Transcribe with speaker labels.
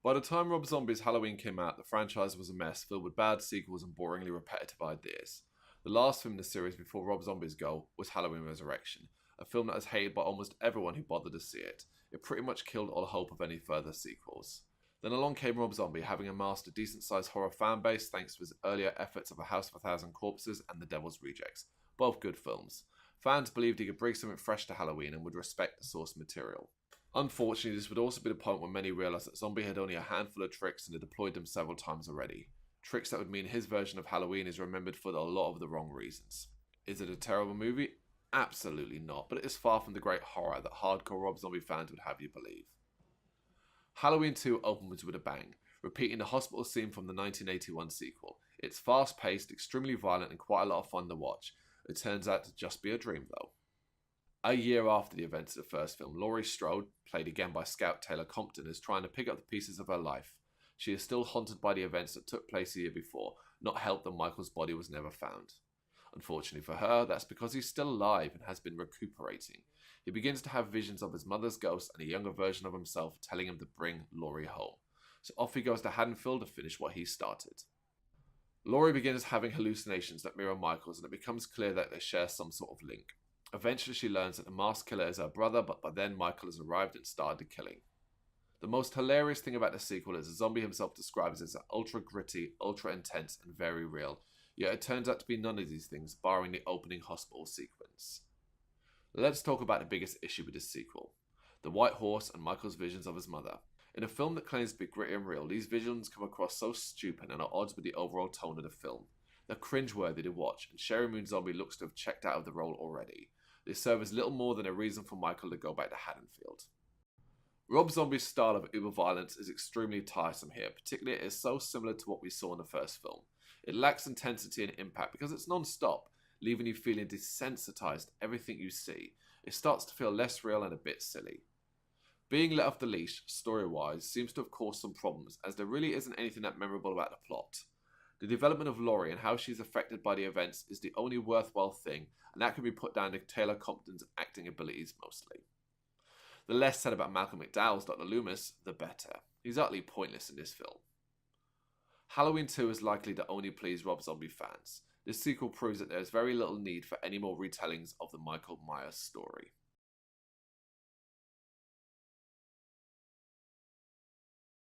Speaker 1: By the time Rob Zombie's Halloween came out, the franchise was a mess filled with bad sequels and boringly repetitive ideas. The last film in the series before Rob Zombie's go was Halloween Resurrection, a film that is hated by almost everyone who bothered to see it. It pretty much killed all hope of any further sequels. Then along came Rob Zombie, having amassed a decent-sized horror fan base thanks to his earlier efforts of A House of a Thousand Corpses and The Devil's Rejects, both good films. Fans believed he could bring something fresh to Halloween and would respect the source material. Unfortunately, this would also be the point where many realised that Zombie had only a handful of tricks and had deployed them several times already. Tricks that would mean his version of Halloween is remembered for a lot of the wrong reasons. Is it a terrible movie? Absolutely not, but it is far from the great horror that hardcore Rob Zombie fans would have you believe. Halloween 2 opens with a bang, repeating the hospital scene from the 1981 sequel. It's fast-paced, extremely violent, and quite a lot of fun to watch. It turns out to just be a dream, though. A year after the events of the first film, Laurie Strode, played again by Scout Taylor Compton, is trying to pick up the pieces of her life. She is still haunted by the events that took place a year before, not helped that Michael's body was never found. Unfortunately for her, that's because he's still alive and has been recuperating. He begins to have visions of his mother's ghost and a younger version of himself telling him to bring Laurie home. So off he goes to Haddonfield to finish what he started. Laurie begins having hallucinations that mirror Michael's, and it becomes clear that they share some sort of link. Eventually she learns that the masked killer is her brother, but by then Michael has arrived and started the killing. The most hilarious thing about the sequel is the zombie himself describes it as ultra gritty, ultra intense, and very real, yet it turns out to be none of these things, barring the opening hospital sequence. Let's talk about the biggest issue with this sequel: the White Horse and Michael's visions of his mother. In a film that claims to be gritty and real, these visions come across so stupid and at odds with the overall tone of the film. They're cringeworthy to watch, and Sherry Moon Zombie looks to have checked out of the role already. They serve as little more than a reason for Michael to go back to Haddonfield. Rob Zombie's style of uber violence is extremely tiresome here, particularly it is so similar to what we saw in the first film. It lacks intensity and impact because it's non-stop, leaving you feeling desensitized to everything you see. It starts to feel less real and a bit silly. Being let off the leash, story-wise, seems to have caused some problems, as there really isn't anything that memorable about the plot. The development of Laurie and how she's affected by the events is the only worthwhile thing, and that can be put down to Taylor Compton's acting abilities mostly. The less said about Malcolm McDowell's Dr. Loomis, the better. He's utterly pointless in this film. Halloween 2 is likely to only please Rob Zombie fans. This sequel proves that there is very little need for any more retellings of the Michael Myers story.